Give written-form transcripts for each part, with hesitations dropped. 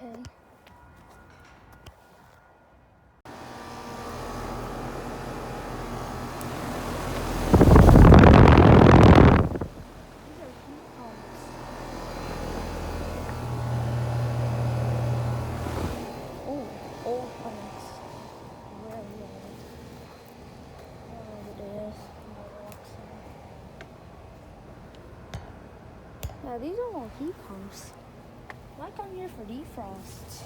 Okay. Oh, old pumps. Where are you at? I don't know what it is. Yeah, these are all heat pumps. Like I'm here for defrost.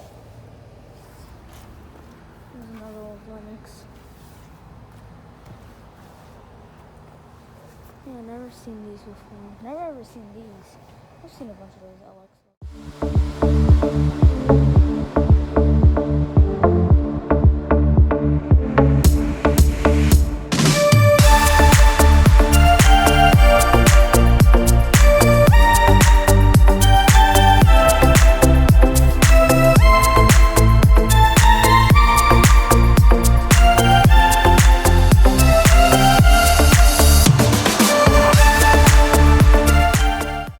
There's another old Lennox. Yeah, I've never seen these before. Never ever seen these. I've seen a bunch of those Alexa.